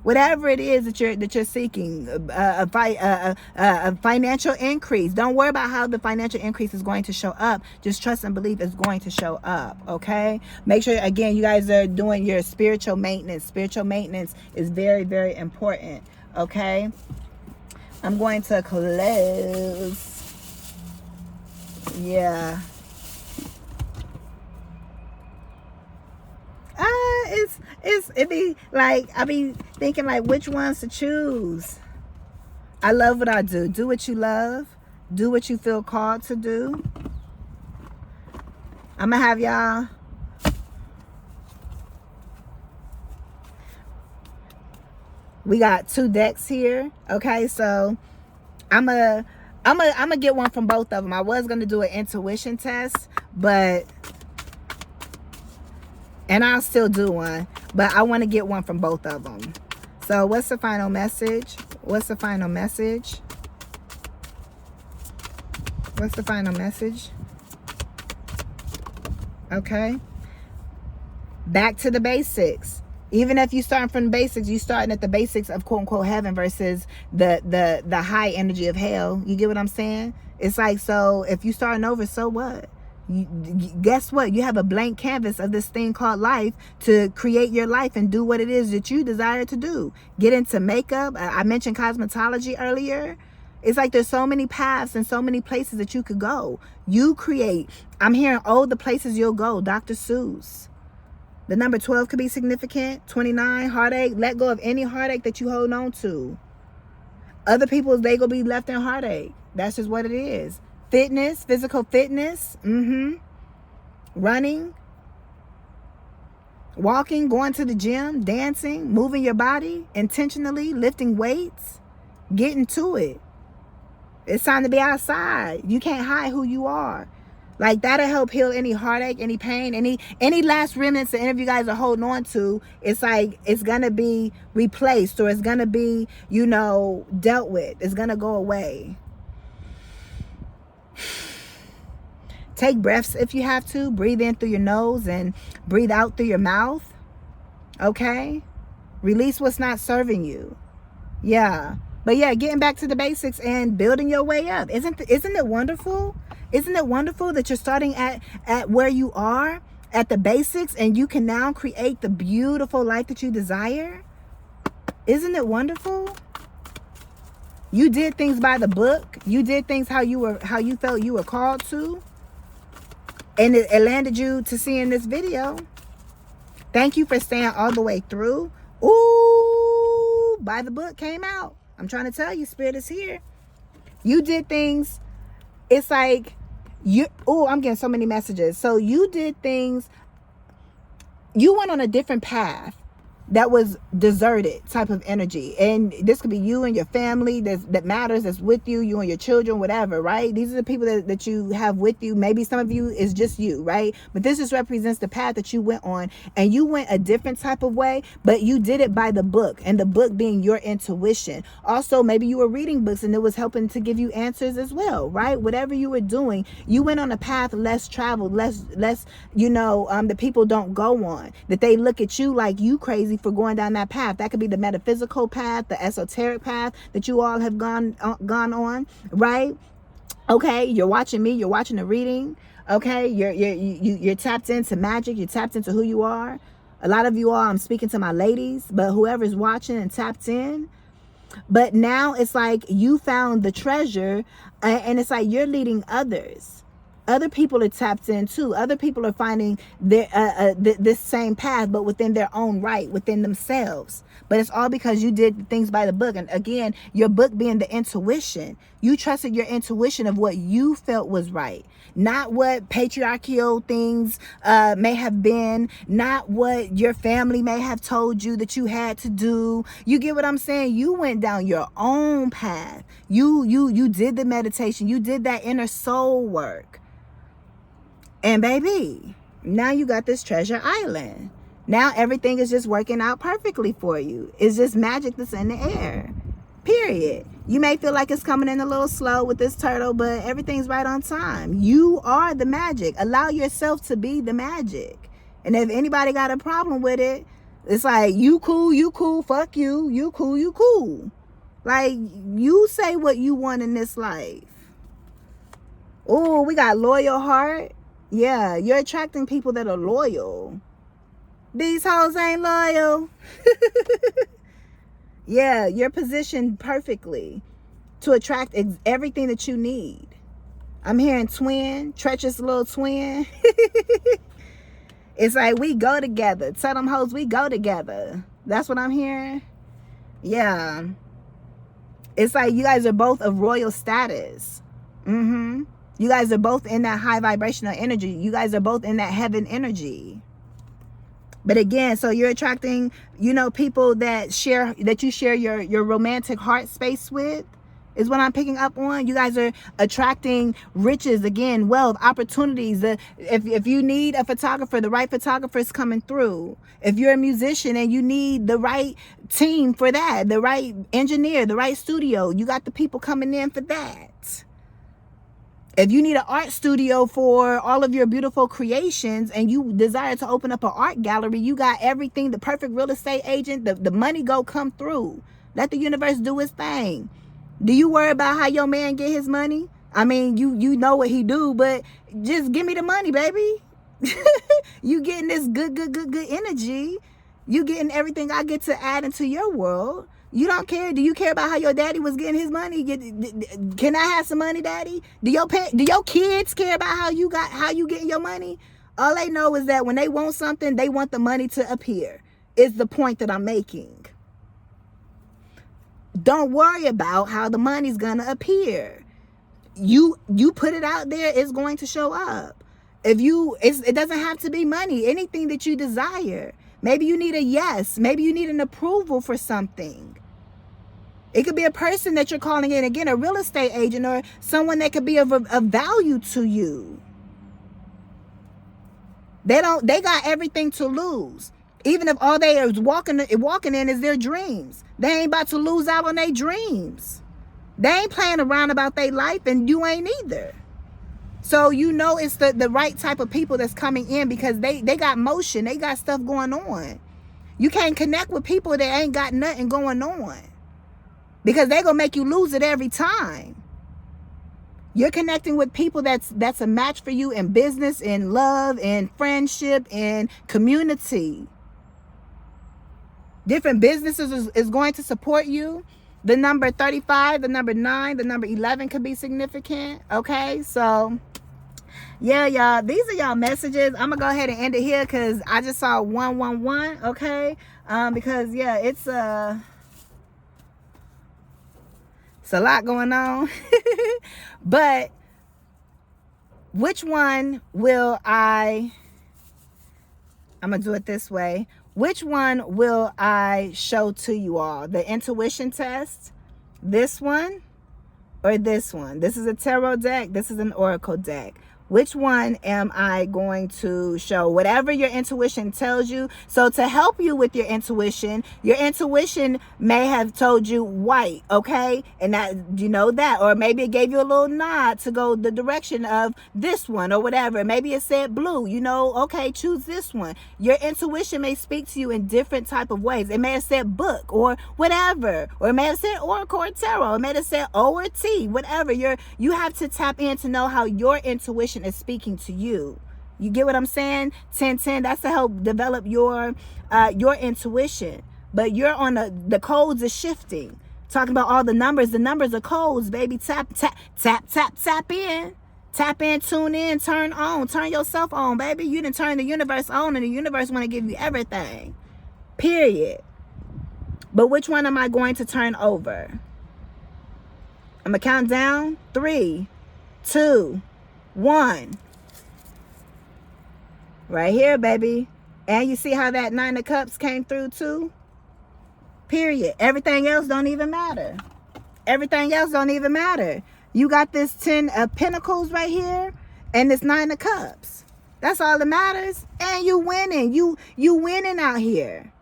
Whatever it is that you're seeking, a financial increase. Don't worry about how the financial increase is going to show up. Just trust and believe it's going to show up, okay? Make sure, again, you guys are doing your spiritual maintenance. Spiritual maintenance is very, very important, okay? I'm going to close. Yeah. It be like, I be thinking like which ones to choose. I love what I do. Do what you love. Do what you feel called to do. I'm gonna have y'all. We got 2 decks here. Okay, so I'm gonna get one from both of them. I was gonna do an intuition test, and I'll still do one, but I want to get one from both of them. So what's the final message? What's the final message? What's the final message? Okay. Back to the basics. Even if you start from the basics, you starting at the basics of quote unquote heaven versus the high energy of hell. You get what I'm saying? It's like, so if you starting over, so what? Guess what? You have a blank canvas of this thing called life to create your life and do what it is that you desire to do. Get into makeup. I mentioned cosmetology earlier. It's like there's so many paths and so many places that you could go. You create. I'm hearing, the places you'll go. Dr. Seuss. The number 12 could be significant. 29, heartache. Let go of any heartache that you hold on to. Other people, they gonna be left in heartache. That's just what it is. Fitness, physical fitness, running, walking, going to the gym, dancing, moving your body intentionally, lifting weights, getting to it. It's time to be outside. You can't hide who you are. Like, that'll help heal any heartache, any pain, any last remnants that any of you guys are holding on to. It's like, it's gonna be replaced, or it's gonna be, you know, dealt with. It's gonna go away. Take breaths if you have to. Breathe in through your nose and breathe out through your mouth. Okay? Release what's not serving you. Yeah. But yeah, getting back to the basics and building your way up. Isn't it wonderful? Isn't it wonderful that you're starting at where you are, at the basics, and you can now create the beautiful life that you desire? Isn't it wonderful? You did things by the book. You did things how you felt you were called to. And it landed you to seeing this video. Thank you for staying all the way through. Ooh, by the book came out. I'm trying to tell you, Spirit is here. You did things. It's like I'm getting so many messages. So you did things. You went on a different path that was deserted type of energy. And this could be you and your family that matters, that's with you, you and your children, whatever, right? These are the people that you have with you. Maybe some of you is just you, right? But this just represents the path that you went on, and you went a different type of way, but you did it by the book, and the book being your intuition. Also, maybe you were reading books and it was helping to give you answers as well, right? Whatever you were doing, you went on a path less traveled, less, the people don't go on, that they look at you like you crazy for going down that path. That could be the metaphysical path, the esoteric path that you all have gone on, right? Okay, you're watching me, you're watching the reading. Okay, you're tapped into magic, you're tapped into who you are. A lot of you all, I'm speaking to my ladies, but whoever's watching and tapped in. But now it's like you found the treasure, and it's like you're leading others. Other people are tapped in too. Other people are finding this same path, but within their own right, within themselves. But it's all because you did things by the book. And again, your book being the intuition. You trusted your intuition of what you felt was right. Not what patriarchal things may have been. Not what your family may have told you that you had to do. You get what I'm saying? You went down your own path. You did the meditation. You did that inner soul work. And baby, now you got this treasure island. Now everything is just working out perfectly for you. It's just magic that's in the air. Period. You may feel like it's coming in a little slow with this turtle, but everything's right on time. You are the magic. Allow yourself to be the magic. And if anybody got a problem with it, it's like, you cool, fuck you. You cool. Like, you say what you want in this life. Oh, we got loyal heart. Yeah, you're attracting people that are loyal. These hoes ain't loyal. Yeah, you're positioned perfectly to attract everything that you need. I'm hearing twin, treacherous little twin. It's like, we go together. Tell them hoes we go together. That's what I'm hearing. Yeah. It's like you guys are both of royal status. You guys are both in that high vibrational energy. You guys are both in that heaven energy. But again, so you're attracting, people that you share your romantic heart space with, is what I'm picking up on. You guys are attracting riches, again, wealth, opportunities. If you need a photographer, the right photographer is coming through. If you're a musician and you need the right team for that, the right engineer, the right studio, you got the people coming in for that. If you need an art studio for all of your beautiful creations and you desire to open up an art gallery, you got everything, the perfect real estate agent, the money come through. Let the universe do its thing. Do you worry about how your man get his money? I mean, you know what he do, but just give me the money, baby. You getting this good energy. You getting everything I get to add into your world. You don't care. Do you care about how your daddy was getting his money? Can I have some money, daddy? Do your kids care about how you getting your money? All they know is that when they want something, they want the money to appear. Is the point that I'm making. Don't worry about how the money's gonna appear. You put it out there, it's going to show up. It doesn't have to be money. Anything that you desire. Maybe you need a yes. Maybe you need an approval for something. It could be a person that you're calling in, again, a real estate agent or someone that could be of value to you. They got everything to lose. Even if all they are walking in is their dreams. They ain't about to lose out on their dreams. They ain't playing around about their life, and you ain't either. So you know it's the right type of people that's coming in, because they got motion. They got stuff going on. You can't connect with people that ain't got nothing going on, because they gonna make you lose it every time. You're connecting with people that's a match for you in business, in love, in friendship, in community. Different businesses is going to support you. The number 35, the number 9, the number 11 could be significant. Okay, so yeah, y'all, these are y'all messages. I'm gonna go ahead and end it here because I just saw 111. Okay, because yeah, it's a lot going on. But which one will I'm gonna do it this way. Which one will I show to you all? The intuition test, this one, or this one? This is a tarot deck. This is an oracle deck. Which one am I going to show? Whatever your intuition tells you. So to help you with your intuition may have told you white, okay? And that, you know that, or maybe it gave you a little nod to go the direction of this one or whatever. Maybe it said blue, you know, okay, choose this one. Your intuition may speak to you in different type of ways. It may have said book or whatever, or it may have said oracle or tarot. It may have said O or T, whatever. You have to tap in to know how your intuition is speaking to you. You get what I'm saying? 1010, that's to help develop your intuition. But you're on the codes are shifting. Talking about all the numbers are codes, baby. Tap in. Tap in, tune in, turn on, turn yourself on, baby. You done turn the universe on, and the universe want to give you everything. Period. But which one am I going to turn over? I'm gonna count down. 3, 2, 1. Right here, baby. And you see how that 9 of Cups came through too? Period. Everything else don't even matter. Everything else don't even matter. You got this 10 of Pentacles right here and this 9 of Cups. That's all that matters. And you winning. You winning out here.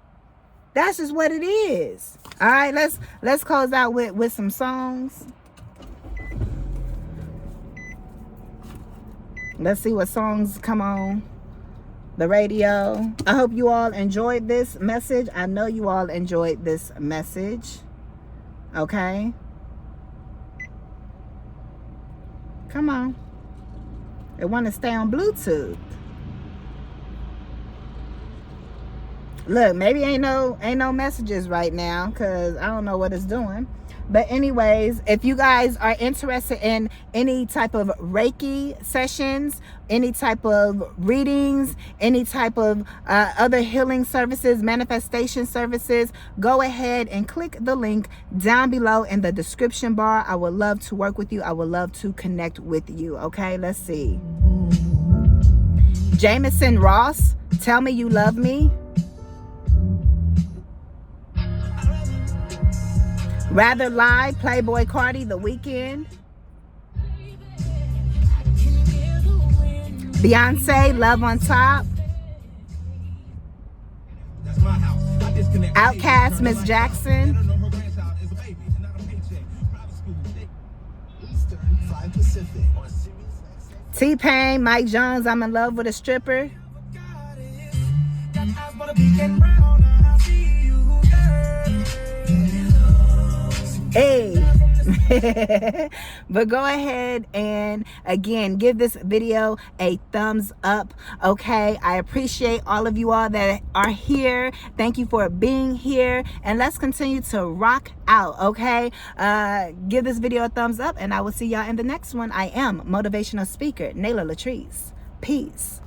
That's just what it is. All right, let's close out with some songs. Let's see what songs come on the radio. I hope you all enjoyed this message. I know you all enjoyed this message. Okay. Come on. It want to stay on Bluetooth. Look, maybe ain't no messages right now because I don't know what it's doing. But anyways, if you guys are interested in any type of Reiki sessions, any type of readings, any type of other healing services, manifestation services, go ahead and click the link down below in the description bar. I would love to work with you. I would love to connect with you. Okay, let's see. Jameson Ross, Tell Me You Love Me. Rather Lie, Playboy Cardi, The Weeknd. Beyonce, Love on Top. Outkast, Miss Jackson. T-Pain, Mike Jones, I'm in Love with a Stripper. Hey. But go ahead and again give this video a thumbs up. Okay, I appreciate all of you all that are here. Thank you for being here, and let's continue to rock out. Okay, give this video a thumbs up, and I will see y'all in the next one. I am motivational speaker Nayla Latrice. Peace.